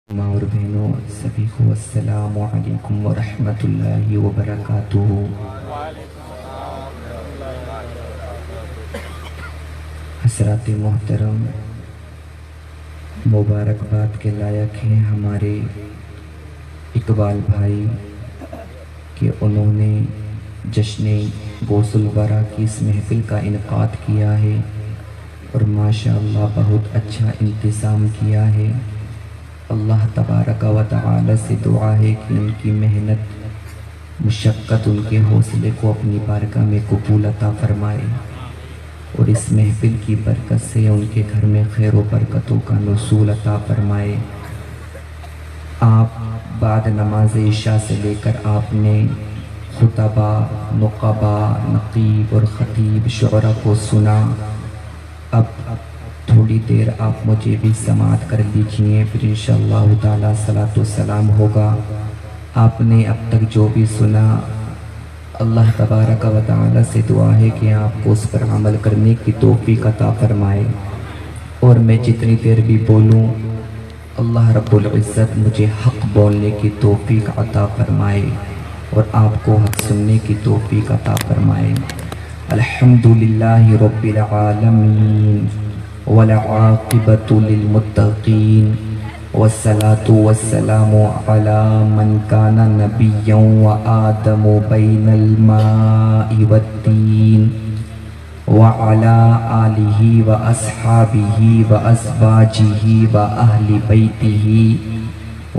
ماں اور بہنوں سبھی کو السلام علیکم ورحمۃ اللہ وبرکاتہ۔ حضرات محترم، مبارکباد کے لائق ہیں ہمارے اقبال بھائی کہ انہوں نے جشن غوث الورا کی اس محفل کا انعقاد کیا ہے اور ماشاءاللہ بہت اچھا انتظام کیا ہے۔ اللہ تبارک و تعالی سے دعا ہے کہ ان کی محنت مشقت ان کے حوصلے کو اپنی بارگاہ میں قبول عطا فرمائے اور اس محفل کی برکت سے ان کے گھر میں خیر و برکتوں کا نزول عطا فرمائے۔ آپ بعد نماز عشاء سے لے کر آپ نے خطبہ، نقبہ، نقیب اور خطیب شعراء کو سنا۔ اب تھوڑی دیر آپ مجھے بھی سماعت کر لیجئے، پھر انشاءاللہ تعالی صلاۃ و سلام ہوگا۔ آپ نے اب تک جو بھی سنا، اللہ تبارک و تعالی سے دعا ہے کہ آپ کو اس پر عمل کرنے کی توفیق عطا فرمائے، اور میں جتنی دیر بھی بولوں اللہ رب العزت مجھے حق بولنے کی توفیق عطا فرمائے اور آپ کو حق سننے کی توفیق عطا فرمائے۔ الحمدللہ رب العالمین والعاقبۃ للمتقین والصلاة والسلام علی من کان نبیا وآدم بین الماء والطین وعلی آلہ واصحابہ وازواجہ واہل بیتہ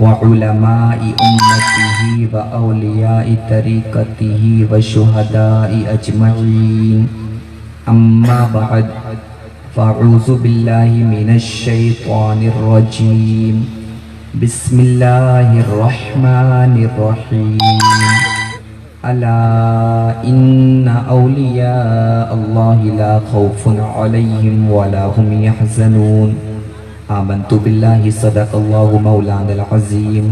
وعلماء امتہ واولیاء طریقتہ وشہداء اجمعین، اما بعد فاعوذ باللہ من الشیطان الرجیم، بسم اللہ الرحمن الرحیم، الا ان اولیاء اللہ لا خوف علیہم ولا هم يحزنون، آمنت باللہ صدق اللہ مولانا العظیم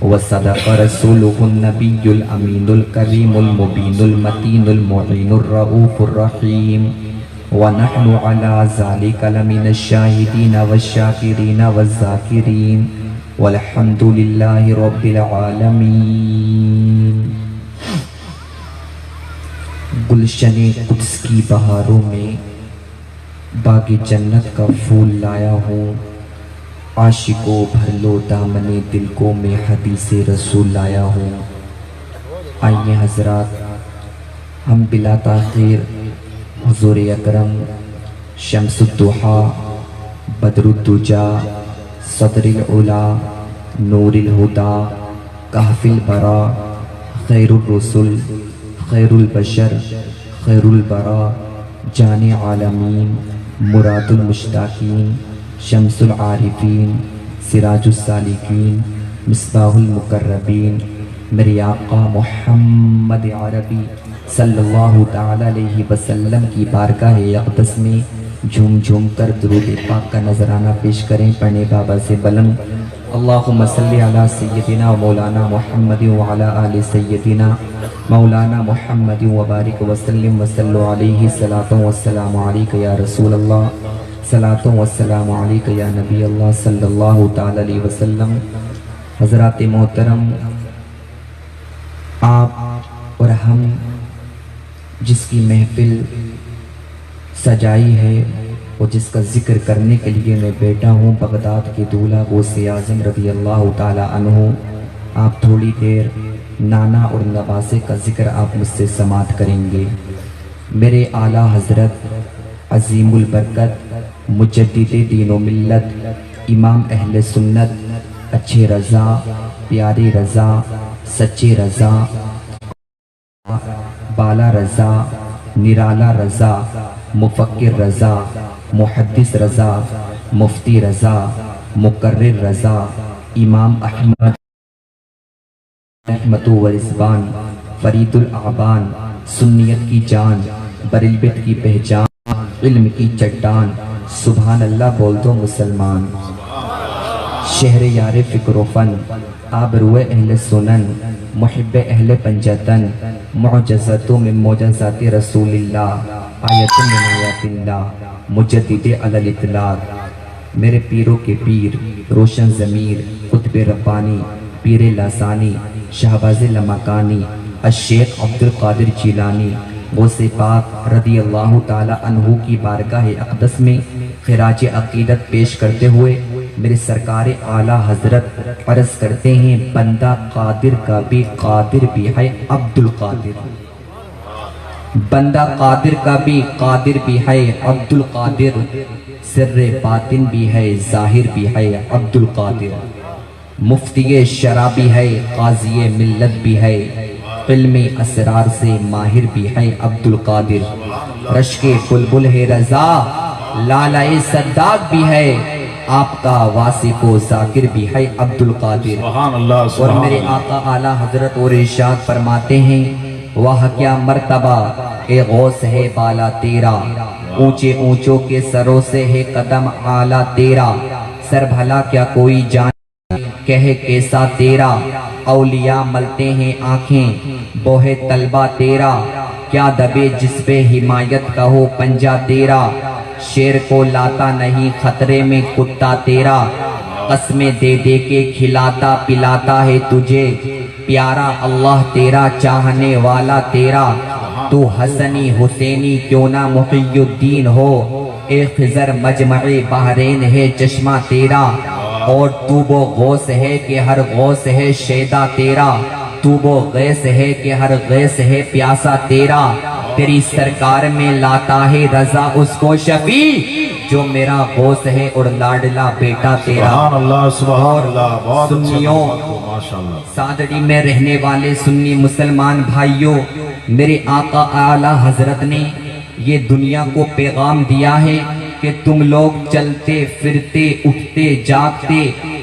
وصدق رسولہ النبی الامین الکریم المبین المتین المعین الرؤوف الرحیم، ونحن على ذلك لمن الشاہدین والشاکرین والذاکرین والحمد للہ رب العالمین۔ گلشن قدس کی بہاروں میں باغ جنت کا پھول لایا ہوں، عاشقوں بھر لو دامن دل کو میں حدیث رسول لایا ہوں۔ آئیے حضرات، ہم بلا تاخیر حضور اکرم شمس الضحیٰ بدر الدجا صدر العلا نور الہدی کہف البرا خیر الرسل خیر البشر خیر البرا جان عالمین مراد المشتاقین شمس العارفین سراج السالکین مصباح المقربین، میرے آقا محمد عربی صلی اللہ تعالی علیہ وسلم کی بارگاہ اقدس میں جھوم جھوم کر درود پاک کا نذرانہ پیش کریں، پڑھنے بابا سے بلند اللہم صلی علی سیدنا مولانا محمد وعلی آل سیدنا مولانا محمد وبارک وسلم وصلوا علیہ صلاۃ والسلام علیک یا رسول اللہ، صلاۃ والسلام علیک یا نبی اللہ صلی اللہ تعالی علیہ وسلم۔ حضرات محترم، آپ اور ہم جس کی محفل سجائی ہے اور جس کا ذکر کرنے کے لیے میں بیٹھا ہوں، بغداد کے دولہ غوث اعظم رضی اللہ تعالی عنہ، آپ تھوڑی دیر نانا اور نواسے کا ذکر آپ مجھ سے سماعت کریں گے۔ میرے اعلیٰ حضرت عظیم البرکت مجدد دین و ملت امام اہل سنت اچھے رضا پیارے رضا سچے رضا بالا رضا نرالا رضا مفکر رضا محدث رضا مفتی رضا مقرر رضا امام احمد رحمت و رضوان فرید الاعبان سنیت کی جان بریلویت کی پہچان علم کی چٹان، سبحان اللہ بول دو مسلمان۔ شہر یار فکر و فن آبرو اہل سنن محب اہل پنجتن معجزتوں میں معجزات رسول اللہ آیت من آیات اللہ مجدد علی الاطلاق، میرے پیروں کے پیر روشن ضمیر قطب ربانی پیر لاسانی شہباز لمکانی الشیخ عبد القادر جیلانی غوث پاک رضی اللہ تعالی عنہ کی بارگاہ اقدس میں خراج عقیدت پیش کرتے ہوئے میرے سرکار اعلیٰ حضرت عرض کرتے ہیں بندہ قادر کا بھی قادر بھی ہے عبد القادر، بندہ قادر کا بھی قادر بھی ہے عبد القادر، سر باطن بھی ہے ظاہر بھی ہے عبد القادر، مفتی شرع بھی ہے قاضی ملت بھی ہے، علم اسرار سے ماہر بھی ہے عبد القادر، رشک بلبل ہے رضا لالہ صداق بھی ہے، آپ کا واصف و ذاکر بھی ہے عبد القادر۔ اور میرے آقا اعلیٰ حضرت اور ارشاد فرماتے ہیں واہ کیا مرتبہ اے غوث ہے بالا تیرا، اونچے اونچوں کے سروں سے ہے قدم اعلیٰ تیرا، سر بھلا کیا کوئی جان کہے کیسا تیرا، اولیاء ملتے ہیں آنکھیں بوہے طلبہ تیرا، کیا دبے جس پہ حمایت کا ہو پنجہ تیرا، شیر کو لاتا نہیں خطرے میں کتا تیرا، قسمیں دے دے کے کھلاتا پلاتا ہے تجھے، پیارا اللہ تیرا چاہنے والا تیرا، تو حسنی حسینی کیوں نہ محی الدین ہو، اے خضر مجمع بحرین ہے چشمہ تیرا، اور تو وہ غوث ہے کہ ہر غوث ہے شیدا تیرا، تو وہ غیث ہے کہ ہر غیث ہے پیاسا تیرا، تیری سرکار میں لاتا ہے رضا اس کو شفیع، جو میرا غوث ہے اور لاڈلا بیٹا تیرا۔ سبحان اللہ سبحان اللہ، بہت سنیوں ماشاءاللہ، سادڑی میں رہنے والے سنی مسلمان بھائیوں، میرے آقا اعلیٰ حضرت نے یہ دنیا کو پیغام دیا ہے کہ تم لوگ چلتے پھرتے اٹھتے جاگتے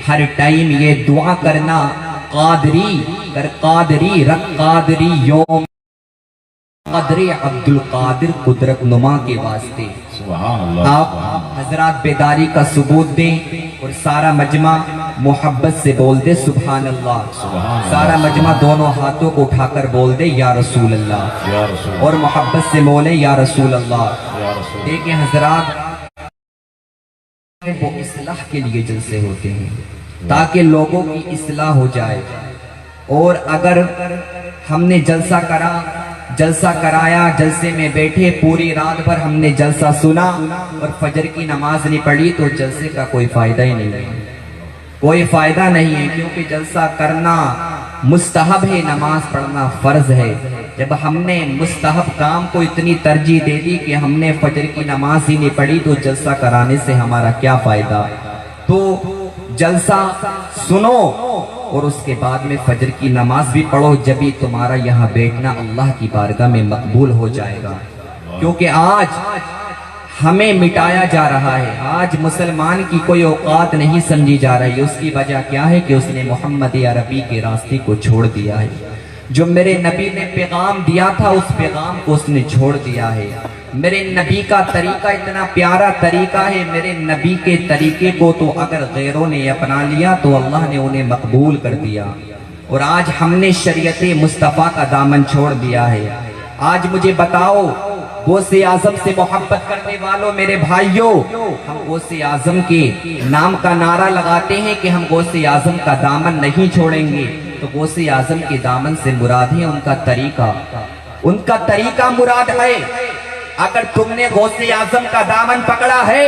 ہر ٹائم یہ دعا کرنا قادری کر قادری رکھ قادری یوم قدر عبد القادر قدرت نما کے واسطے۔ سبحان اللہ، آپ حضرات بیداری کا ثبوت دیں اور سارا مجمع محبت سے بول دے سبحان اللہ، سارا مجمع دونوں ہاتھوں کو اٹھا کر بول دے یا رسول اللہ، یا رسول اور محبت سے بولے یا رسول اللہ۔ یا رسول دیکھیں حضرات، وہ اصلاح کے لیے جلسے ہوتے ہیں تاکہ لوگوں کی اصلاح ہو جائے، اور اگر ہم نے جلسہ کرایا جلسے میں بیٹھے پوری رات بھر ہم نے جلسہ سنا اور فجر کی نماز نہیں پڑھی تو جلسے کا کوئی فائدہ ہی نہیں ہے، کوئی فائدہ نہیں ہے، کیونکہ جلسہ کرنا مستحب ہے، نماز پڑھنا فرض ہے۔ جب ہم نے مستحب کام کو اتنی ترجیح دے دی کہ ہم نے فجر کی نماز ہی نہیں پڑھی تو جلسہ کرانے سے ہمارا کیا فائدہ؟ تو جلسہ سنو اور اس کے بعد میں فجر کی نماز بھی پڑھو، جبھی تمہارا یہاں بیٹھنا اللہ کی بارگاہ میں مقبول ہو جائے گا۔ کیونکہ آج ہمیں مٹایا جا رہا ہے، آج مسلمان کی کوئی اوقات نہیں سمجھی جا رہی، اس کی وجہ کیا ہے کہ اس نے محمد عربی کے راستے کو چھوڑ دیا ہے، جو میرے نبی نے پیغام دیا تھا اس پیغام کو اس نے چھوڑ دیا ہے۔ میرے نبی کا طریقہ اتنا پیارا طریقہ ہے، میرے نبی کے طریقے کو تو اگر غیروں نے اپنا لیا تو اللہ نے انہیں مقبول کر دیا، اور آج ہم نے شریعت مصطفیٰ کا دامن چھوڑ دیا ہے۔ آج مجھے بتاؤ، غوث اعظم سے محبت کرنے والوں میرے بھائیوں، ہم غوث اعظم کے نام کا نعرہ لگاتے ہیں کہ ہم غوث اعظم کا دامن نہیں چھوڑیں گے، تو غوث اعظم کے دامن سے مراد ہے ان کا طریقہ مراد ہے۔ اگر تم نے غوث اعظم کا دامن پکڑا ہے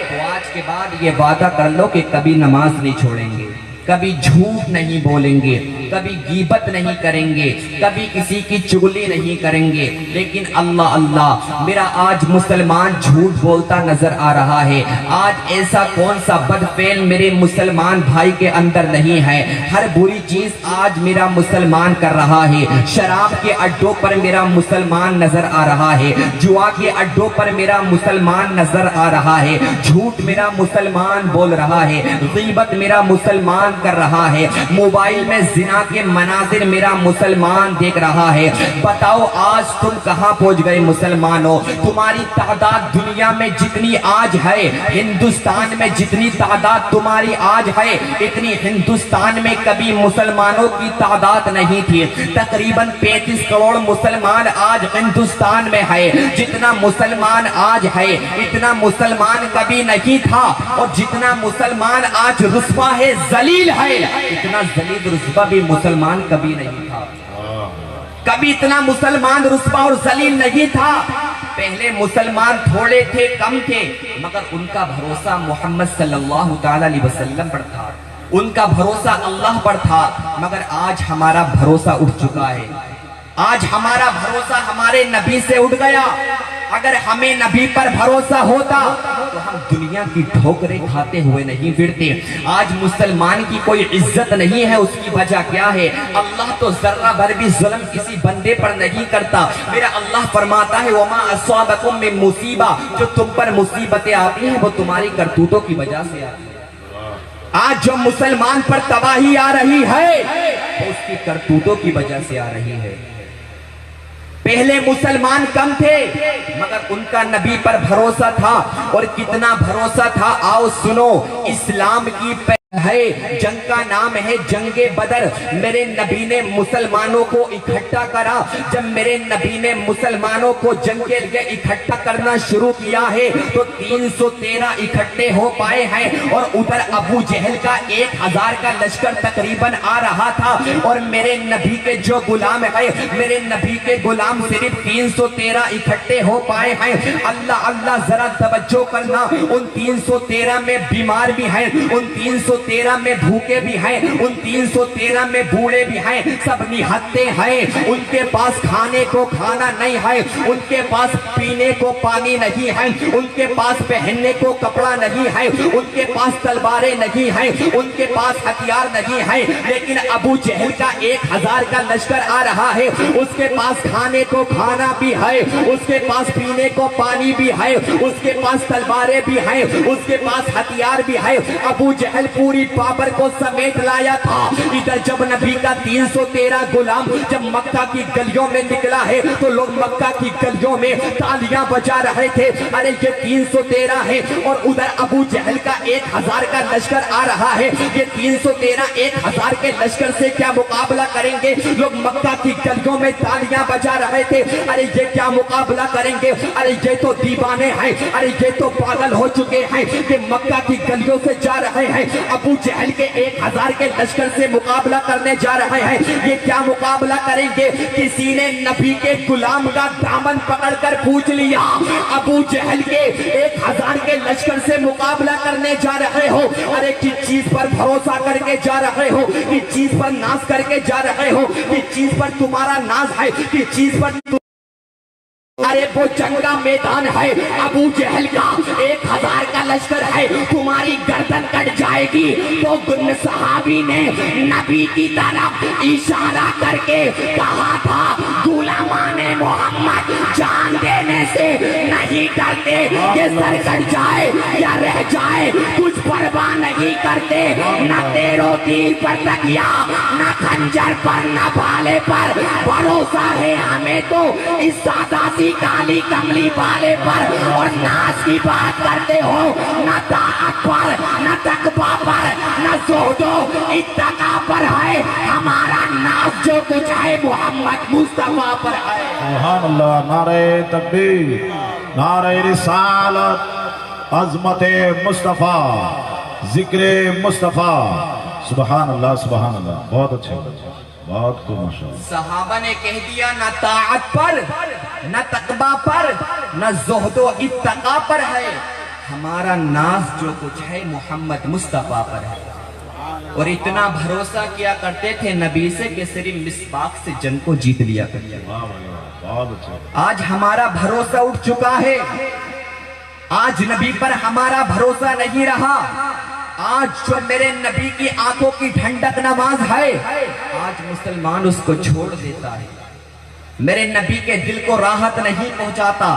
تو آج کے بعد یہ وعدہ کر لو کہ کبھی نماز نہیں چھوڑیں گے، کبھی جھوٹ نہیں بولیں گے، کبھی غیبت نہیں کریں گے، کبھی کسی کی چغلی نہیں کریں گے۔ لیکن اللہ اللہ، میرا آج مسلمان جھوٹ بولتا نظر آ رہا ہے۔ آج ایسا کون سا بدفعل میرے مسلمان بھائی کے اندر نہیں ہے؟ ہر بری چیز آج میرا مسلمان کر رہا ہے۔ شراب کے اڈوں پر میرا مسلمان نظر آ رہا ہے، جوا کے اڈوں پر میرا مسلمان نظر آ رہا ہے، جھوٹ میرا مسلمان بول رہا ہے، غیبت میرا مسلمان کر رہا ہے، موبائل میں زنا کے مناظر میرا مسلمان دیکھ رہا ہے۔ بتاؤ آج تم کہاں پہنچ گئے مسلمانوں؟ تمہاری تعداد دنیا میں جتنی آج ہے، ہندوستان میں جتنی تعداد تمہاری آج ہے، اتنی ہندوستان میں کبھی مسلمانوں کی تعداد نہیں تھی۔ تقریباً 35 کروڑ مسلمان آج ہندوستان میں ہے۔ جتنا مسلمان آج ہے اتنا مسلمان کبھی نہیں تھا، اور جتنا مسلمان آج رسوا ہے، ذلیل ذلیل ہے، اتنا ذلیل رسوا بھی مسلمان کبھی نہیں تھا، کبھی اتنا مسلمان رسوا اور ذلیل نہیں تھا۔ پہلے مسلمان تھوڑے تھے، کم تھے، مگر ان کا بھروسہ محمد صلی اللہ تعالی علیہ وسلم پر تھا، ان کا بھروسہ اللہ پر تھا۔ مگر آج ہمارا بھروسہ اٹھ چکا ہے، آج ہمارا بھروسہ ہمارے نبی سے اٹھ گیا۔ اگر ہمیں نبی پر بھروسہ ہوتا تو ہم دنیا کی ٹھوکریں کھاتے ہوئے نہیں پھرتے۔ آج مسلمان کی کوئی عزت نہیں ہے، اس کی وجہ کیا ہے؟ اللہ تو ذرہ بھر بھی ظلم کسی بندے پر نہیں کرتا۔ میرا اللہ فرماتا ہے وَمَا أَصَابَكُم مِّن مُّصِیبَةٍ، جو تم پر مصیبتیں آتی ہیں وہ تمہاری کرتوتوں کی وجہ سے آتی ہیں۔ آج جو مسلمان پر تباہی آ رہی ہے وہ اس کی کرتوتوں کی وجہ سے آ رہی ہے۔ پہلے مسلمان کم تھے مگر ان کا نبی پر بھروسہ تھا، اور کتنا بھروسہ تھا آؤ سنو۔ اسلام کی ہے جنگ کا نام ہے جنگ بدر۔ میرے نبی نے مسلمانوں کو اکٹھا کرا۔ جب میرے نبی نے مسلمانوں کو جنگ کے لیے اکٹھا کرنا شروع کیا ہے تو 313 اکٹھے ہو پائے ہیں، اور ادھر ابو جہل کا 1000 کا لشکر تقریباً آ رہا تھا، اور میرے نبی کے جو غلام ہے، میرے نبی کے غلام صرف 313 اکٹھے ہو پائے ہیں۔ اللہ اللہ ذرا توجہ کرنا، ان 313 میں بیمار بھی ہیں، ان 313 میں بھوکے بھی ہیں، ان 313 میں بوڑھے بھی ہیں، سب نہتے ہیں۔ ان کے پاس کھانے کو کھانا نہیں ہے، ان کے پاس پینے کو پانی نہیں ہے، ان کے پاس پہننے کو کپڑا نہیں ہے، ان کے پاس تلواریں نہیں ہیں، ان کے پاس ہتھیار نہیں ہے۔ لیکن ابو جہل کا 1000 کا لشکر آ رہا ہے، اس کے پاس کھانے کو کھانا بھی ہے، اس کے پاس پینے کو پانی بھی ہے، اس کے پاس تلواریں بھی ہیں، اس کے پاس ہتھیار بھی ہے۔ ابو جہل پوری پاور کو سمیٹ لایا تھا۔ ادھر جب نبی کا 313 غلام جب مکہ کی گلیوں میں نکلا ہے تو لوگ مکہ کی گلیوں میں تالیاں بجا رہے تھے، ارے یہ 313 ہے، اور ادھر ابو جہل کا 1000 کا لشکر آ رہا ہے۔ یہ 313 1000 کے لشکر سے کیا مقابلہ کریں گے؟ لوگ مکہ کی گلیوں میں تالیاں بجا رہے تھے، ارے یہ کیا مقابلہ کریں گے؟ ارے یہ تو دیوانے ہیں، ارے یہ تو پاگل ہو چکے ہیں کہ مکہ کی گلیوں سے جا رہے ہیں، ابو جہل کے 1000 کے لشکر سے مقابلہ کرنے جا رہے ہیں۔ یہ کیا مقابلہ کریں گے؟ کسی نے نبی کے غلام کا دامن پکڑ کر پوچھ لیا، ابو جہل کے 1000 کے لشکر سے مقابلہ کرنے جا رہے ہو، ارے کس چیز پر بھروسہ کر کے جا رہے ہو؟ کس چیز پر ناز کر کے جا رہے ہو؟ کس چیز پر تمہارا ناز ہے؟ کس چیز پر ارے وہ جنگ کا میدان ہے، ابو جہل کا 1000 کا لشکر ہے، تمہاری گردن کٹ جائے گی۔ تو گن صحابی نے نبی کی طرف اشارہ کر کے کہا تھا غلامان محمد جان دینے سے نہیں ڈرتے، یہ سر کٹ جائے یا رہ جائے کچھ پرواہ نہیں کرتے، نہ تیر و تیر پر تکیا، نہ خنجر پر، نہ بھالے پر، بھروسہ ہے ہمیں تو اس سادہ سی کالی کملی والے پر۔ اور ناز کی بات کرتے ہو، نہ طاعت پر، نہ تقویٰ پر، نہ زہد و اتقا پر ہے، ہمارا ناز جو کچھ ہے محمد مصطفیٰ پر ہے۔ سبحان اللہ، نعرہ تکبیر، نعرہ رسالت، عظمت مصطفیٰ، ذکر مصطفیٰ، سبحان اللہ سبحان اللہ۔ بہت اچھے، بہت خوب، ماشاءاللہ۔ صحابہ نے کہہ دیا نہ طاعت پر، نہ تقویٰ پر، نہ زہد و اتقا پر ہے، ہمارا ناز جو کچھ ہے محمد مصطفیٰ پر ہے۔ اور اتنا بھروسہ کیا کرتے تھے نبی سے کہ صرف مصباح سے جنگ کو جیت لیا کرتے۔ بہت اچھے۔ آج ہمارا بھروسہ اٹھ چکا ہے، آج نبی پر ہمارا بھروسہ نہیں رہا۔ آج جو میرے نبی کی آنکھوں کی ٹھنڈک نماز ہے، آج مسلمان اس کو چھوڑ دیتا ہے، میرے نبی کے دل کو راحت نہیں پہنچاتا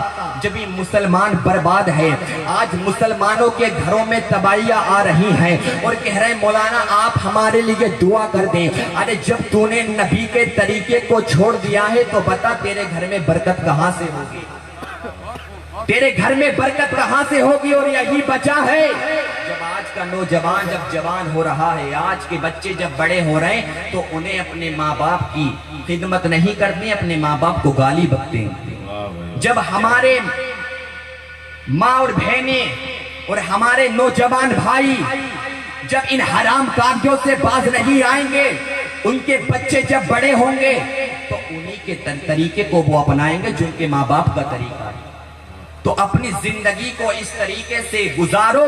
جب یہ مسلمان برباد ہے۔ آج مسلمانوں کے گھروں میں تباہیاں آ رہی ہیں اور کہہ رہے ہیں مولانا آپ ہمارے لیے دعا کر دیں۔ ارے جب تو نے نبی کے طریقے کو چھوڑ دیا ہے تو بتا تیرے گھر میں برکت کہاں سے ہوگی، تیرے گھر میں برکت کہاں سے ہوگی؟ اور یہی بچا ہے جب آج کا نوجوان جب جوان ہو رہا ہے، آج کے بچے جب بڑے ہو رہے ہیں تو انہیں اپنے ماں باپ کی خدمت نہیں کرتے، اپنے ماں باپ کو گالی بکتے ہیں۔ جب ہمارے ماں اور بہنیں اور ہمارے نوجوان بھائی جب ان حرام کاریوں سے باز نہیں آئیں گے، ان کے بچے جب بڑے ہوں گے تو انہی کے طریقے کو وہ اپنائیں گے جو ان کے ماں باپ کا طریقہ ہے۔ تو اپنی زندگی کو اس طریقے سے گزارو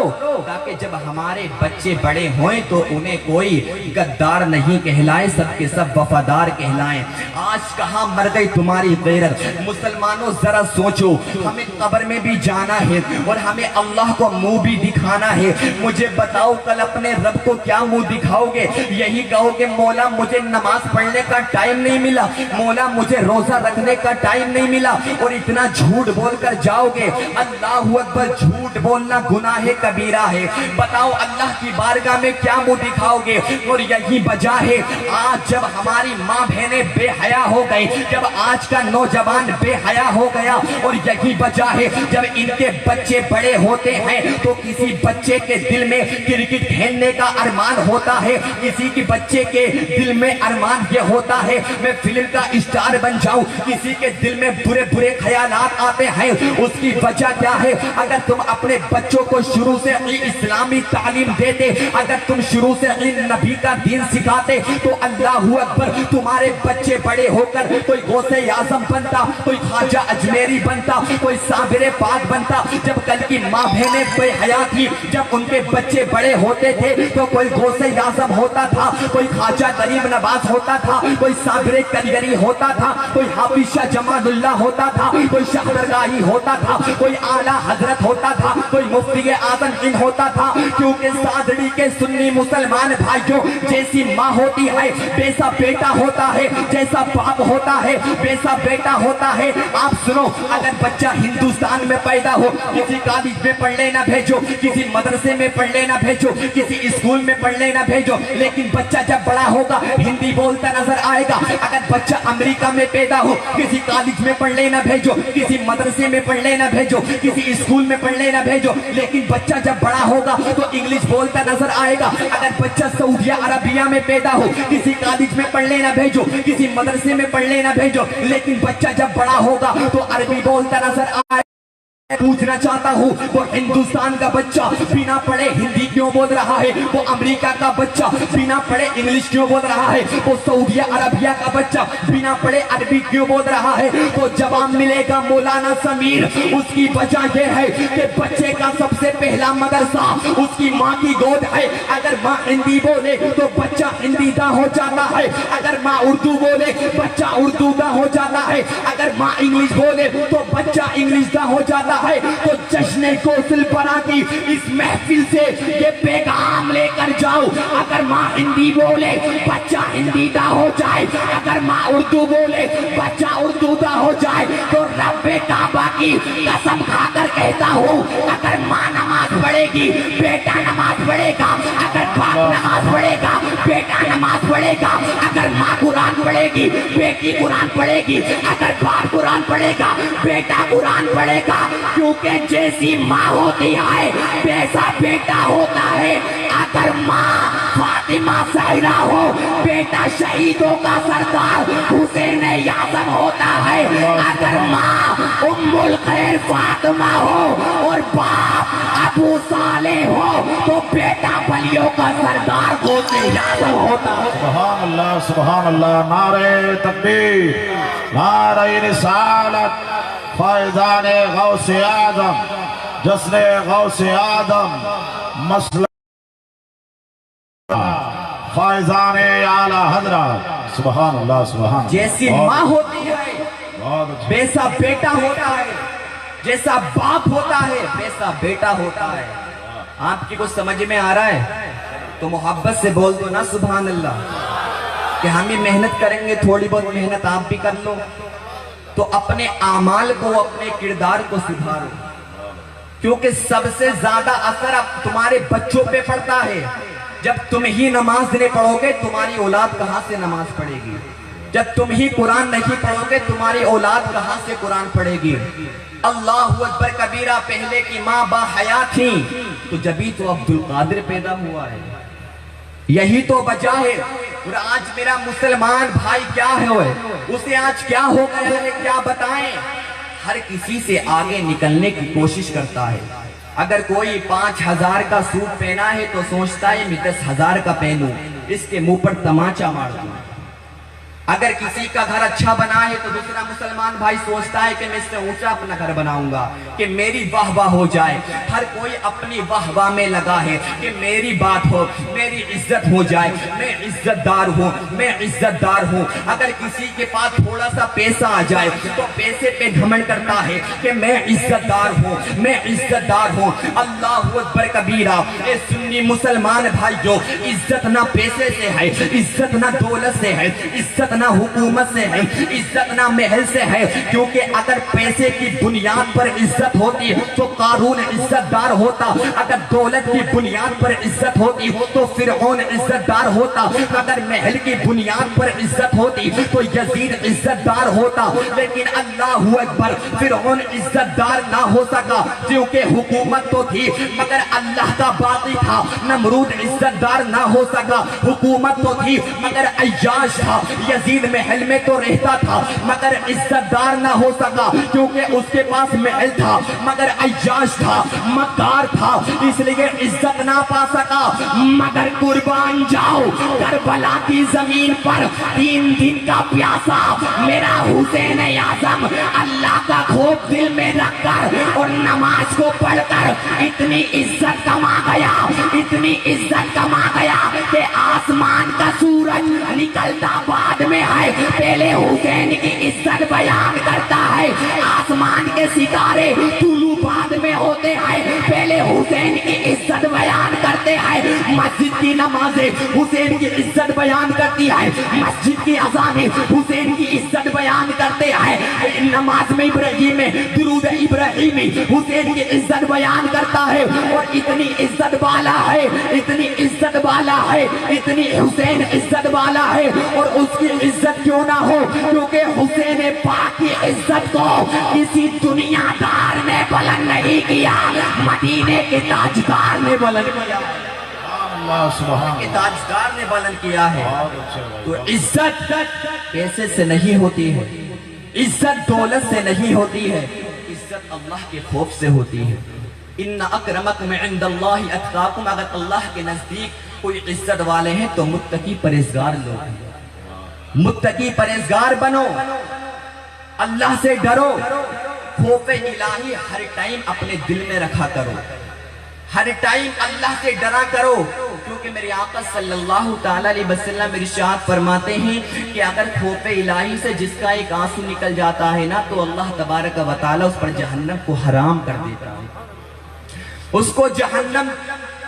تاکہ جب ہمارے بچے بڑے ہوئیں تو انہیں کوئی غدار نہیں کہلائے، سب کے سب وفادار کہلائیں۔ آج کہاں مر گئی تمہاری غیرت؟ مسلمانوں ذرا سوچو، ہمیں قبر میں بھی جانا ہے اور ہمیں اللہ کو منہ بھی دکھانا ہے۔ مجھے بتاؤ کل اپنے رب کو کیا منہ دکھاؤ گے؟ یہی کہو کہ مولا مجھے نماز پڑھنے کا ٹائم نہیں ملا، مولا مجھے روزہ رکھنے کا ٹائم نہیں ملا، اور اتنا جھوٹ بول کر جاؤ گے۔ اللہ اکبر، جھوٹ بولنا گناہ کبیرہ ہے۔ بتاؤ اللہ کی بارگاہ میں کیا منہ دکھاؤ گے؟ اور یہی وجہ ہے آج جب ہماری ماں بہنیں بے حیا ہو گئی، جب آج کا نوجوان بے حیا ہو گیا، اور یہی وجہ ہے جب ان کے بچے بڑے ہوتے ہیں تو کسی بچے کے دل میں کرکٹ کھیلنے کا ارمان ہوتا ہے، کسی کے بچے کے دل میں ارمان یہ ہوتا ہے میں فلم کا اسٹار بن جاؤں، کسی کے دل میں برے برے خیالات آتے ہیں۔ اس کی وجہ کیا ہے؟ اگر تم اپنے بچوں کو شروع سے اسلامی تعلیم دیتے، اگر تم شروع سے نبی کا دین سکھاتے تو اللہ اکبر تمہارے بچے بڑے ہو کر کوئی غوث اعظم بنتا، کوئی خواجہ اجمیری بنتا، کوئی صابر پاک بنتا۔ جب کل کی ماں بہنیں بے حیا تھی، جب ان کے بچے بڑے ہوتے تھے تو کوئی غوث اعظم ہوتا تھا، کوئی خواجہ غریب نواز ہوتا تھا، کوئی صابر کلیری ہوتا تھا، کوئی حافظ شاہ جمال اللہ ہوتا تھا، کوئی شہرگاہی ہوتا تھا، کوئی اعلیٰ حضرت ہوتا تھا، کوئی مفتی اعظم ہند ہوتا تھا۔ کیونکہ سادڑی کے سنی مسلمان بھائیوں، جیسی ماں ہوتی ہے ویسا بیٹا ہوتا ہے، جیسا باپ ہوتا ہے ویسا بیٹا ہوتا ہے۔ آپ سنو، اگر بچہ ہندوستان میں پیدا ہو، کسی کالج میں پڑھنے نہ بھیجو، کسی مدرسے میں پڑھنے نہ بھیجو، کسی اسکول میں پڑھنے نہ بھیجو، لیکن بچہ جب بڑا ہوگا ہندی بولتا نظر آئے گا۔ اگر بچہ امریکہ میں پیدا ہو، کسی کالج میں پڑھنے نہ بھیجو، کسی مدرسے میں پڑھنے نہ بھیجو، کسی اسکول میں پڑھنے نہ بھیجو، لیکن بچہ جب بڑا ہوگا تو انگلش بولتا نظر آئے گا۔ اگر بچہ سعودیہ عربیہ میں پیدا ہو، کسی کالج میں پڑھنے نہ بھیجو، کسی مدرسے میں پڑھنے نہ بھیجو، لیکن بچہ جب بڑا ہوگا تو عربی بولتا نظر آئے۔ پوچھنا چاہتا ہوں، وہ ہندوستان کا بچہ بنا پڑھے ہندی کیوں بول رہا ہے؟ وہ امریکہ کا بچہ بنا پڑھے انگلش کیوں بول رہا ہے؟ وہ سعودی عربیہ کا بچہ بنا پڑھے عربی کیوں بول رہا ہے؟ وہ جواب ملے گا مولانا سمیر۔ اس کی وجہ یہ ہے کہ بچے کا سب سے پہلا مدرسہ اس کی ماں کی گود ہے۔ اگر ماں ہندی بولے تو بچہ ہندی دا ہو جاتا ہے، اگر ماں اردو بولے بچہ اردو دا ہو جاتا ہے، اگر ماں انگلش بولے تو بچہ انگلش دا ہو جاتا ہے۔ تو جشن کوسل پرا کی اس محفل سے یہ پیغام لے کر جاؤ، اگر ماں ہندی بولے بچہ ہندی دا ہو جائے، اگر ماں اردو بولے بچہ اردو دا ہو جائے، تو رب کعبہ کی قسم کھا کر کہتا ہوں، اگر ماں نماز پڑھے گی بیٹا نماز پڑھے گا، اگر باپ نماز پڑھے گا بیٹا نماز پڑھے گا، اگر ماں قرآن پڑھے گی بیٹی قرآن پڑھے گی، اگر باپ قرآن پڑھے گا بیٹا قرآن پڑھے گا۔ کیونکہ جیسی ماں ہوتی ہے ویسا بیٹا ہوتا ہے۔ اگر ماں فاطمہ زہرا ہو، بیٹا شہیدوں کا سردار حسین اعظم ہوتا ہے۔ اگر ماں ام الخیر فاطمہ ہو اور باپ ابو صالح ہو تو بیٹا بلیوں کا سردار حسین اعظم ہوتا ہے۔ سبحان اللہ، سبحان اللہ، نعرہ تکبیر، نعرہ رسالت، فائزان غوث آدم، جسر غوث آدم، مسلح فائزان اعلیٰ حضرت۔ سبحان اللہ، سبحان اللہ۔ جیسی ماں ہوتی ہے ویسا بیٹا ہوتا ہے، جیسا باپ ہوتا ہے ویسا بیٹا ہوتا ہے۔ آپ کی کچھ سمجھ میں آ رہا ہے تو محبت سے بول دو نا سبحان اللہ، کہ ہم بھی محنت کریں گے، تھوڑی بہت محنت آپ بھی کر لو تو اپنے اعمال کو، اپنے کردار کو سدھارو، کیونکہ سب سے زیادہ اثر اب تمہارے بچوں پہ پڑتا ہے۔ جب تم ہی نماز نہیں پڑھو گے تمہاری اولاد کہاں سے نماز پڑھے گی؟ جب تم ہی قرآن نہیں پڑھو گے تمہاری اولاد کہاں سے قرآن پڑھے گی؟ اللہ اکبر کبیرہ، پہلے کی ماں با حیا تھی تو جبھی تو عبد القادر پیدا ہوا ہے، یہی تو وجہ ہے۔ اور آج میرا مسلمان بھائی کیا ہے، اسے آج کیا ہو گیا ہے کیا بتائیں؟ ہر کسی سے آگے نکلنے کی کوشش کرتا ہے، اگر کوئی 5,000 کا سوٹ پہنا ہے تو سوچتا ہے میں 10,000 کا پہنوں، اس کے منہ پر تماچا مار دوں۔ اگر کسی کا گھر اچھا بنا ہے تو دوسرا مسلمان بھائی سوچتا ہے کہ میں اس سے اونچا اپنا گھر بناؤں گا کہ میری واہ واہ ہو جائے۔ ہر کوئی اپنی واہ واہ میں لگا ہے کہ میری بات ہو، میری عزت ہو جائے، میں عزت دار ہوں، میں عزت دار ہوں۔ اگر کسی کے پاس تھوڑا سا پیسہ آ جائے تو پیسے پہ گھمنڈ کرتا ہے کہ میں عزت دار ہوں، میں عزت دار ہوں۔ اللہ اکبر کبیرہ۔ اے سنی مسلمان بھائیو، عزت نہ پیسے سے ہے، عزت نہ دولت سے ہے، عزت نہ حکومت سے ہے، عزت نہ محل سے ہے، کیونکہ اگر پیسے کی بنیاد پر عزت ہوتی تو قارون عزت دار ہوتا، اگر دولت کی بنیاد پر عزت ہوتی تو فرعون عزت دار ہوتا، اگر محل کی بنیاد پر عزت ہوتی تو یزید عزت دار ہوتا۔ لیکن اللہ اکبر، فرعون عزت دار نہ ہو سکا کیونکہ حکومت تو تھی مگر اللہ کا باقی تھا۔ نمرود عزت دار نہ ہو سکا، حکومت تو تھی مگر عیاش تھا۔ یزید محل میں تو رہتا تھا مگر عزت دار نہ ہو سکا کیونکہ اس کے پاس محل تھا مگر عیاش تھا، مکار تھا، اس لیے عزت نہ پا سکا۔ مگر قربان جاؤ کربلا کی زمین پر 3 دن کا پیاسا میرا حسین اعظم اللہ کا خوف دل میں رکھ کر اور نماز کو پڑھ کر اتنی عزت کما گیا، اتنی عزت کما گیا کہ آسمان کا سورج نکلتا بعد میں ہے، پہلے حسین کی عزت بیان کرتا ہے۔ آسمان کے ستارے طلوع بعد میں ہوتے ہیں، پہلے حسین کی عزت بیان کرتے ہیں۔ مسجد کی نمازیں حسین کی عزت بیان کرتی ہے، مسجد کی اذانیں حسین کی عزت بیان کرتے ہیں۔ نماز میں ابراہیم میں درود ابراہیمی حسین کی عزت بیان کرتا ہے، اور اتنی عزت والا ہے، اتنی عزت والا ہے، اتنی حسین عزت والا ہے۔ اور اس کی عزت کیوں نہ ہو کیونکہ حسین پاک کی عزت کو کسی دنیا دار نے بلند نہیں کیا، مدینے کے تاجدار نے بلند کیا، اللہ سبحان کے تاجدار نے بلند کیا ہے۔ تو عزت پیسے سے نہیں ہوتی ہے، عزت دولت سے نہیں ہوتی ہے، عزت اللہ کے خوف سے ہوتی ہے۔ ان اکرمکم عند اللہ اتقاکم، اگر اللہ کے نزدیک کوئی عزت والے ہیں تو متقی پرہیزگار لوگ ہیں۔ متقی پرہیزگار بنو، اللہ سے ڈرو، خوف الہی ہر ٹائم اپنے دل میں رکھا کرو، ہر ٹائم اللہ سے ڈرا کرو، کیونکہ میرے آقا صلی اللہ تعالیٰ علیہ وسلم ارشاد فرماتے ہیں کہ اگر خوف الہی سے جس کا ایک آنسو نکل جاتا ہے نا تو اللہ تبارک و تعالیٰ اس پر جہنم کو حرام کر دیتا ہے، اس کو جہنم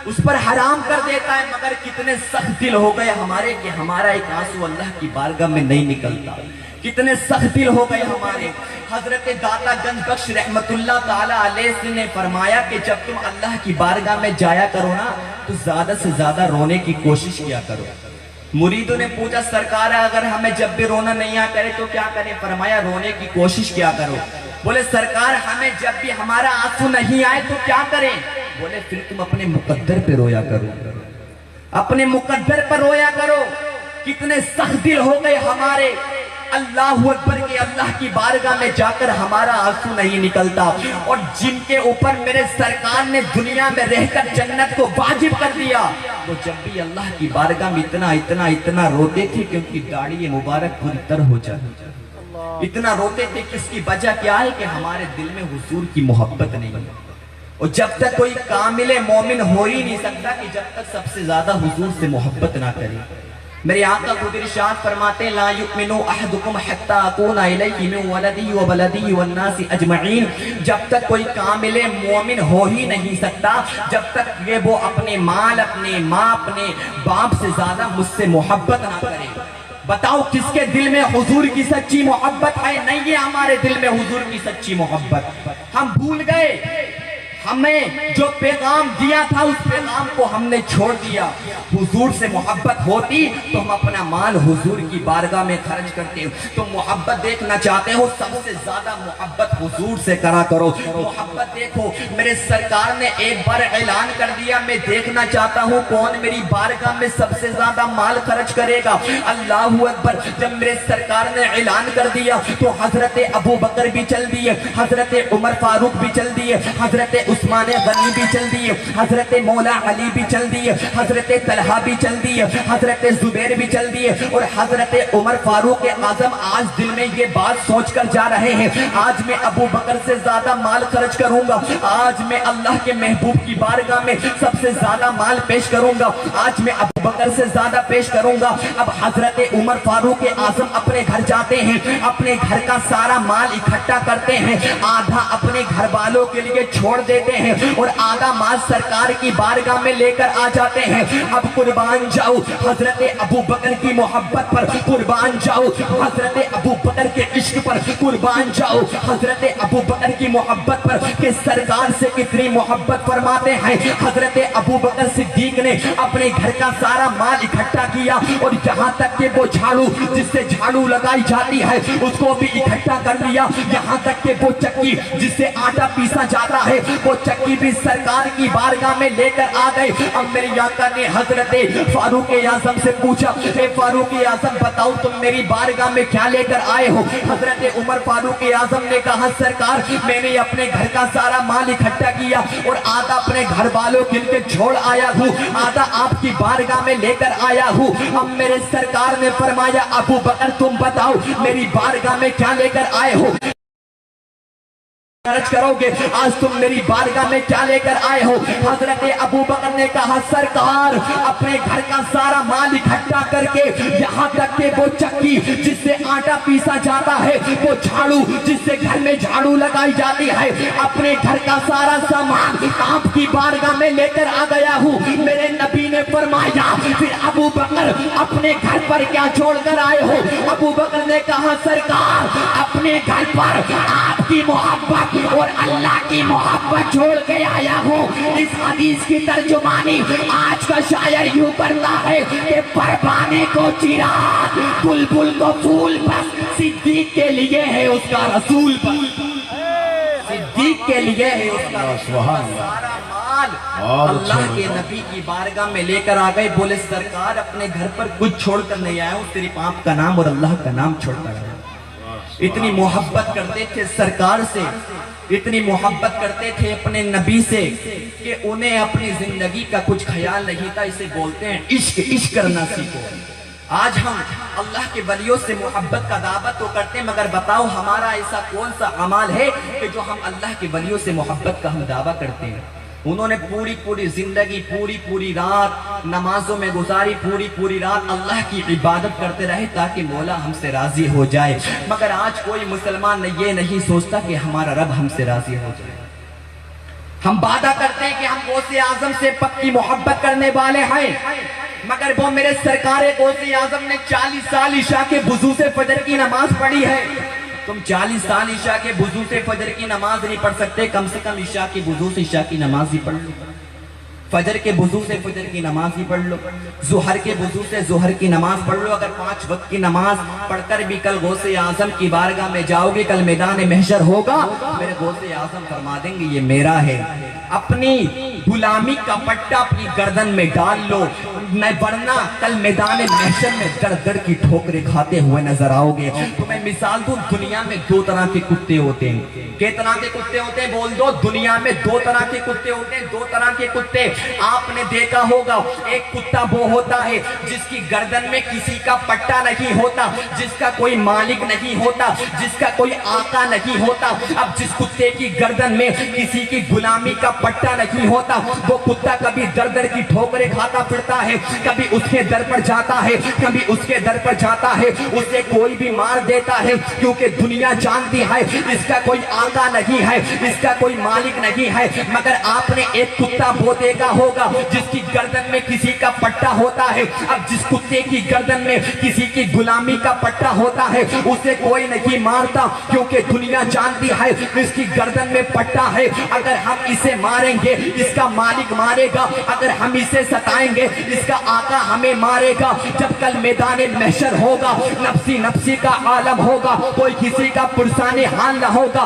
اس پر حرام کر دیتا ہے۔ مگر کتنے سخت دل ہو گئے ہمارے کہ ہمارا ایک آنسو اللہ کی بارگاہ میں نہیں نکلتا، کتنے سخت دل ہو گئے ہمارے۔ حضرت داتا گنج بخش رحمت اللہ تعالیٰ علیہ نے فرمایا کہ جب تم اللہ کی بارگاہ میں جایا کرو نا تو زیادہ سے زیادہ رونے کی کوشش کیا کرو۔ مریدوں نے پوچھا سرکار اگر ہمیں جب بھی رونا نہیں آ کرے تو کیا کریں؟ فرمایا رونے کی کوشش کیا کرو۔ بولے سرکار ہمیں جب بھی ہمارا آنسو نہیں آئے تو کیا کریں؟ بولے پھر تم اپنے مقدر پہ رویا کرو، اپنے مقدر پر رویا کرو۔ کتنے سخت دل ہو گئے ہمارے، اللہ اکبر کہ اللہ کی بارگاہ میں جا کر ہمارا آنسو نہیں نکلتا، اور جن کے اوپر میرے سرکار نے دنیا میں رہ کر جنت کو واجب کر دیا وہ جب بھی اللہ کی بارگاہ میں اتنا روتے تھے کہ ان کی داڑھی مبارک پوری تر ہو جاتی، اتنا روتے تھے کہ اس کی وجہ کیا ہے کہ ہمارے دل میں حضور کی محبت نہیں ہے۔ اور جب تک کوئی کامل مومن ہو ہی نہیں سکتا کہ جب تک سب سے زیادہ حضور سے محبت نہ کرے۔ میرے آقا خود ارشاد فرماتے ہیں لا یؤمنو احدکم حتی اکون الیہ من ولدی و بلدی والناس اجمعین، جب تک کوئی کامل مومن ہو ہی نہیں سکتا جب تک یہ وہ اپنے مال، اپنے ماں، اپنے باپ سے زیادہ مجھ سے محبت نہ کرے۔ بتاؤ کس کے دل میں حضور کی سچی محبت ہے؟ نہیں ہے ہمارے دل میں حضور کی سچی محبت، ہم بھول گئے۔ ہمیں جو پیغام دیا تھا اس پیغام کو ہم نے چھوڑ دیا۔ حضور سے محبت ہوتی تو ہم اپنا مال حضور کی بارگاہ میں خرچ کرتے۔ تم محبت دیکھنا چاہتے ہو سب سے زیادہ محبت حضور سے کرا کرو۔ محبت دیکھو، میرے سرکار نے ایک بار اعلان کر دیا میں دیکھنا چاہتا ہوں کون میری بارگاہ میں سب سے زیادہ مال خرچ کرے گا۔ اللہ اکبر، جب میرے سرکار نے اعلان کر دیا تو حضرت ابو بکر بھی چل دیے، حضرت عمر فاروق بھی چل دیے، حضرت عثمان غنی بھی چل دیے, حضرت مولا علی بھی چل دیے, حضرت طلحہ بھی چل دیے, حضرت زبیر بھی چل دیے, اور حضرت عمر فاروق اعظم آج دل میں یہ بات سوچ کر جا رہے ہیں, آج میں ابو بکر سے زیادہ مال خرچ کروں گا, آج میں اللہ کے محبوب کی بارگاہ میں سب سے زیادہ مال پیش کروں گا, آج میں ابو بکر سے زیادہ پیش کروں گا. اب حضرت عمر فاروق اعظم اپنے گھر جاتے ہیں, اپنے گھر کا سارا مال اکٹھا کرتے ہیں, آدھا اپنے گھر والوں کے لیے چھوڑ دیتے ہیں اور آدھا مال سرکار کی بارگاہ میں لے کر آ جاتے ہیں. اب قربان جاؤ حضرت ابو بکر کی محبت پر, قربان جاؤ حضرت ابو بکر کے عشق پر, قربان جاؤ حضرت ابو بکر کی محبت پر کہ سرکار سے کتنی محبت فرماتے ہیں. حضرت ابو بکر صدیق نے اپنے گھر کا سارا مال اکٹھا کیا اور یہاں تک کہ وہ جھاڑو جس سے جھاڑو لگائی جاتی ہے اس کو بھی اکٹھا کر لیا, یہاں تک کہ وہ چکی جس سے آٹا پیسا جاتا ہے وہ چکی بھی سرکار کی بارگاہ میں لے کر آ گئے. اب میری آقا نے حضرت فاروق اعظم سے پوچھا, اے فاروق اعظم بتاؤ تم میری بارگاہ میں کیا لے کر آئے ہو؟ حضرت عمر فاروق اعظم نے کہا سرکار میں نے اپنے گھر کا سارا مال اکٹھا کیا اور آدھا اپنے گھر والوں کے لیے چھوڑ آیا ہوں, آدھا آپ کی بارگاہ میں لے کر آیا ہوں. اب میرے سرکار نے فرمایا ابو بکر تم بتاؤ میری بارگاہ میں کیا لے کر آئے ہو؟ خرچ کرو گے, آج تم میری بارگاہ میں کیا لے کر آئے ہو؟ حضرت ابو بکر نے کہا سرکار اپنے گھر کا سارا مال اکٹھا کر کے یہاں تک کہ وہ چکی جس سے آٹا پیسا جاتا ہے, وہ جھاڑو جس سے گھر میں جھاڑو لگائی جاتی ہے, اپنے گھر کا سارا سامان آپ کی بارگاہ میں لے کر آ گیا ہوں. میرے نبی نے فرمایا پھر ابو بکر اپنے گھر پر کیا چھوڑ کر آئے ہو؟ ابو بکر نے کہا سرکار اپنے گھر پر آپ کی محبت اور اللہ کی محبت چھوڑ کے آیا ہوں. اس حدیث کی ترجمانی آج کا شاعر یوں کرتا ہے کہ پروانے کو چراغ بلبل کو پھول بس صدیق کے لیے ہے اس کا رسول بس, صدیق کے لیے ہے اس کا سارا مال اللہ کے نبی کی بارگاہ میں لے کر آ گئے. بولے سرکار اپنے گھر پر کچھ چھوڑ کر نہیں آیا ہوں, صرف آپ کا نام اور اللہ کا نام چھوڑ کر آیا. اتنی محبت کرتے تھے سرکار سے, اتنی محبت کرتے تھے اپنے نبی سے کہ انہیں اپنی زندگی کا کچھ خیال نہیں تھا. اسے بولتے ہیں عشق, عشق کرنا سیکھو. آج ہم اللہ کے ولیوں سے محبت کا دعوت تو کرتے ہیں, مگر بتاؤ ہمارا ایسا کون سا عمل ہے کہ جو ہم اللہ کے ولیوں سے محبت کا ہم دعویٰ کرتے ہیں؟ انہوں نے پوری زندگی پوری رات نمازوں میں گزاری, پوری رات اللہ کی عبادت کرتے رہے تاکہ مولا ہم سے راضی ہو جائے. مگر آج کوئی مسلمان یہ نہیں سوچتا کہ ہمارا رب ہم سے راضی ہو جائے. ہم وعدہ کرتے ہیں کہ ہم غوث اعظم سے پکی محبت کرنے والے ہیں, مگر وہ میرے سرکار غوث اعظم نے 40 سال عشاء کے وضو سے فجر کی نماز پڑھی ہے. تم 40 سال عشاء کے وضو سے فجر کی نماز نہیں پڑھ سکتے, کم سے کم عشاء کے وضو سے عشاء کی نماز ہی پڑھ لو, فجر کے وضو سے فجر کی نماز ہی پڑھ لو, ظہر کے وضو سے ظہر کی نماز پڑھ لو. اگر 5 وقت کی نماز پڑھ کر بھی کل غوث اعظم کی بارگاہ میں جاؤ گے, کل میدان محشر ہوگا, میرے غوث اعظم فرما دیں گے یہ میرا ہے. اپنی غلامی کا پٹا اپنی گردن میں ڈال لو, میں ورنہ کل میدان محشر میں در کی ٹھوکریں کھاتے ہوئے نظر آؤ گے. تمہیں مثال دوں, دنیا میں 2 طرح کے کتے ہوتے ہیں. کتنے طرح کے کتے ہوتے ہیں بول دو؟ دنیا میں 2 طرح کے کتے ہوتے ہیں, 2 طرح کے کتے. آپ نے دیکھا ہوگا ایک کتا وہ ہوتا ہے جس کی گردن میں کسی کا پٹا نہیں ہوتا, جس کا کوئی مالک نہیں ہوتا, جس کا کوئی آقا نہیں ہوتا. اب جس کتے کی گردن میں کسی کی غلامی کا پٹا نہیں ہوتا, وہ کتا کبھی در کی ٹھوکریں کھاتا پھرتا ہے, کبھی اس کے در پر جاتا ہے, کبھی اس کے در پر جاتا ہے, اسے کوئی بھی مار دیتا ہے, کیونکہ دنیا جانتی ہے اس کا کوئی آقا نہیں ہے, اس کا کوئی مالک نہیں ہے. مگر آپ نے ایک کتا وہ دیکھا ہوگا جس کی گردن میں کسی کا پٹا ہوتا ہے. اب جس کتے کی گردن میں کسی کی غلامی کا پٹا ہوتا ہے اسے کوئی نہیں مارتا, کیونکہ دنیا جانتی ہے اس کی گردن میں پٹا ہے. اگر ہم اسے ماریں گے اس کا مالک مارے گا, اگر ہم اسے ستائیں گے اس کا آقا ہمیں مارے گا. جب کل میدان محشر ہوگا, نفسی کا عالم ہوگا, کوئی کسی کا پرسان حال نہ ہوگا,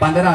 15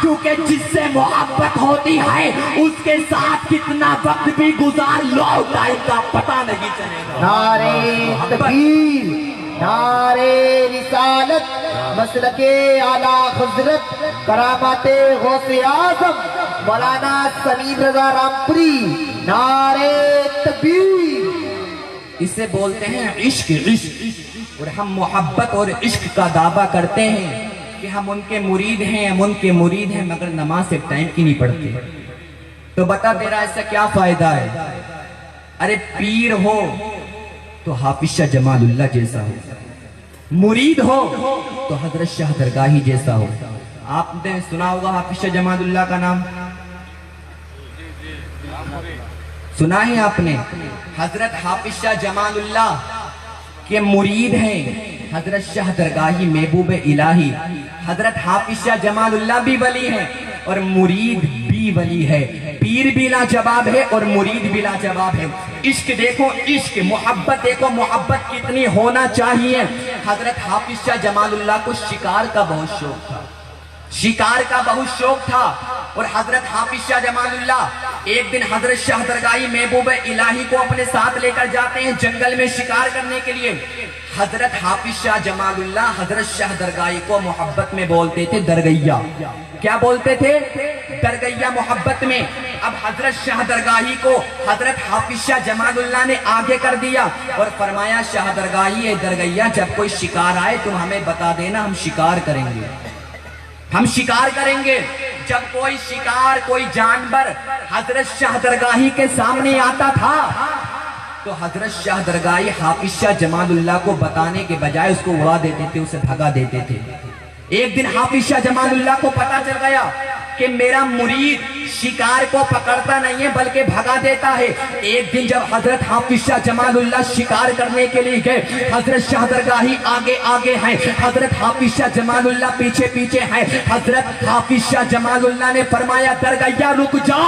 کیونکہ جس سے محبت ہوتی ہے اس کے ساتھ کتنا وقت بھی گزار لو ٹائم کا پتہ نہیں چلے گا۔ نعرہ تکبیر، نعرہ رسالت، مسلک اعلیٰ حضرت کرامات غوث اعظم مولانا سمیم رضا رامپوری، نعرہ تکبیر۔ اسے بولتے ہیں عشق، عشق، اور ہم محبت اور عشق کا دعویٰ کرتے ہیں کہ ہم ان کے مرید ہیں، ہم ان کے مرید ہیں، مگر نماز ایک ٹائم کی نہیں پڑھتے۔ تو بتا تیرا اس سے کیا فائدہ ہے؟ ارے پیر ہو تو حافظ شاہ جمال اللہ جیسا ہو، مرید ہو تو حضرت شاہ درگاہی جیسا ہو۔ آپ نے سنا ہوگا حافظ شاہ جمال اللہ کا نام، سنا ہے آپ نے؟ حضرت حافظ شاہ جمال اللہ کے مرید ہیں حضرت شاہ درگاہی محبوب الہی۔ حضرت حافظ شاہ جمال اللہ بھی ولی ہیں اور مرید بھی ولی ہے، پیر بھی لاجواب ہے اور مرید بھی لاجواب ہے۔ عشق دیکھو، عشق، محبت دیکھو، محبت کتنی ہونا چاہیے۔ حضرت حافظ شاہ جمال اللہ کو شکار کا بہت شوق تھا، شکار کا بہت شوق تھا، اور حضرت حافظ شاہ جمال اللہ ایک دن حضرت شاہ درگاہی محبوب الہی کو اپنے ساتھ لے کر جاتے ہیں جنگل میں شکار کرنے کے لیے۔ حضرت حافظ شاہ جمال اللہ حضرت شاہ درگاہی کو محبت میں بولتے تھے درگیا۔ کیا بولتے تھے؟ درگیا، محبت میں۔ اب حضرت شاہ درگاہی کو حضرت حافظ شاہ جمال اللہ نے آگے کر دیا اور فرمایا شاہ درگاہی، اے درگیا، جب کوئی شکار آئے تم ہمیں بتا دینا، ہم شکار کریں گے، ہم شکار کریں گے۔ جب کوئی شکار، کوئی جانور حضرت شاہ درگاہی کے سامنے آتا تھا تو حضرت شاہ درگاہی حافظ شاہ جمال اللہ کو بتانے کے بجائے اس کو اڑا دیتے تھے، اسے بھگا دیتے تھے۔ ایک دن حافظ شاہ جمال اللہ کو پتا چل گیا کہ میرا مرید شکار کو پکڑتا نہیں ہے بلکہ بھگا دیتا ہے۔ ایک دن جب حضرت حافظ شاہ جمال اللہ شکار کرنے کے لیے گئے، حضرت شاہ درگاہی آگے آگے ہیں، حضرت حافظ شاہ جمال اللہ پیچھے پیچھے ہیں۔ حضرت حافظ شاہ جمال اللہ نے فرمایا درگیا رک جا،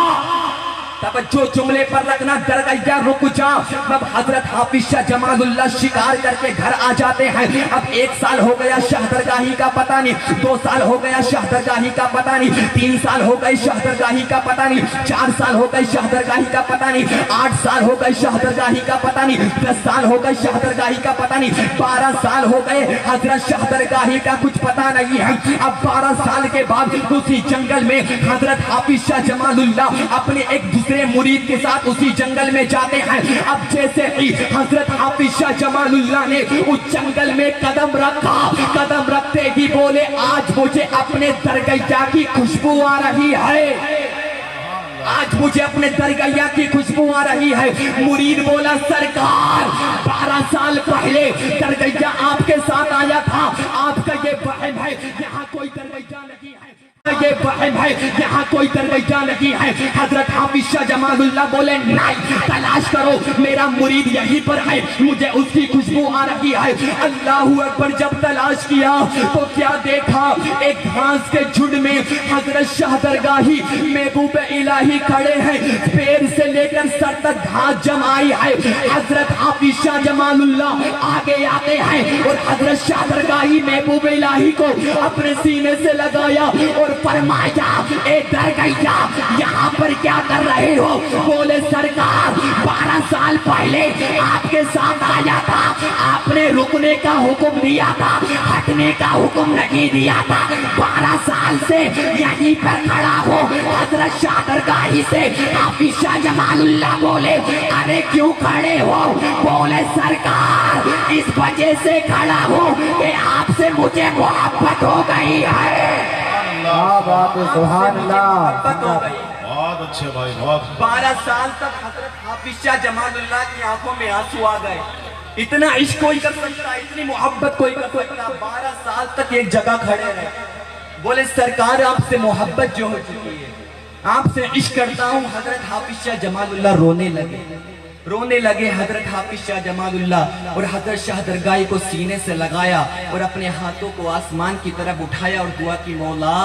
توجہ جملے پر رکھنا، درگیا رک جا۔ اب حضرت حافظ شاہ جمال اللہ شکار کر کے گھر آ جاتے ہیں۔ اب 1 سال ہو گیا شاہ درگاہی کا پتہ نہیں، 2 سال ہو گیا شاہ درگاہی کا پتہ نہیں، 3 سال ہو گئے شاہ درگاہی کا پتہ نہیں، 4 سال ہو گئے شاہ درگاہی کا پتہ نہیں، 8 سال ہو گئے شاہ درگاہی کا پتہ نہیں، 10 سال ہو گئے شاہ درگاہی کا پتہ نہیں، 12 سال ہو گئے حضرت شاہ درگاہی کا کچھ پتہ نہیں ہے۔ اب 12 سال کے بعد اسی جنگل میں حضرت حافظ شاہ جمال اللہ اپنے ایک دوسرے مرید کے ساتھ اسی جنگل میں جاتے ہیں۔ اب جیسے ہی حضرت حافظ شاہ جمال اللہ نے اس جنگل میں قدم رکھا، قدم رکھتے ہی بولے آج مجھے اپنے درگیا کی خوشبو آ رہی ہے، آج مجھے اپنے درگیا کی خوشبو آ رہی ہے۔ مرید بولا سرکار 12 سال پہلے درگیا آپ کے ساتھ آیا تھا، آپ کا یہ وہم ہے، یہاں کوئی درگیا نہیں ہے، یہ وہم ہے، یہاں کوئی درگیا نہیں ہے۔ حضرت حافظ شاہ جمال اللہ بولے نہیں، تلاش کرو، میرا مرید یہیں پر ہے، مجھے اس کی خوشبو آ رہی ہے۔ اللہ اکبر، جب تلاش کیا تو کیا دیکھا، ایک گھاس کے جھنڈ میں حضرت شاہ درگاہی محبوب الہی کھڑے ہیں، پیر سے لے کر سر تک گھاس جمائی ہے۔ حضرت حافظ شاہ جمال اللہ آگے آتے ہیں اور حضرت شاہ درگاہی محبوب الہی کو اپنے سینے سے لگایا اور فرمایا اے درگیا یہاں پر کیا کر رہے ہو؟ بولے سرکار 12 سال پہلے آپ کے ساتھ آیا تھا، آپ نے رکنے کا حکم دیا تھا، ہٹنے کا حکم نہیں دیا تھا، 12 سال سے یہیں پر کھڑا ہو۔ حضرت شاہ درگاہی سے حافظ شاہ جمال اللہ بولے ارے کیوں کھڑے ہو؟ بولے سرکار اس وجہ سے کھڑا ہو کہ آپ سے مجھے محبت ہو گئی ہے۔ بات سبحان اللہ، بہت اچھے بھائی، بہت 12 سال تک حضرت حافظ شاہ جمال اللہ کی آنکھوں میں آنسو آ گئے۔ اتنا عشق کوئی کر سکتا، اتنی محبت کوئی کر سکتا، 12 سال تک ایک جگہ کھڑے رہے۔ بولے سرکار آپ سے محبت جو ہو چکی ہے، آپ سے عشق کرتا ہوں۔ حضرت حافظ شاہ جمال اللہ رونے لگے حضرت حافظ شاہ جمال اللہ، اور حضرت شاہ درگاہی کو سینے سے لگایا اور اپنے ہاتھوں کو آسمان کی طرف اٹھایا اور دعا کی مولا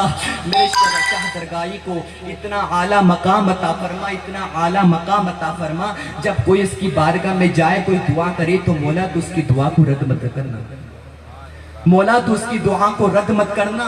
میرے شاہ درگاہی کو اتنا اعلیٰ مقام عطا فرما، اتنا اعلیٰ مقام عطا فرما، جب کوئی اس کی بارگاہ میں جائے کوئی دعا کرے تو مولا تو اس کی دعا کو رد مت کرنا، مولا تو اس کی دعا کو رد مت کرنا۔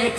1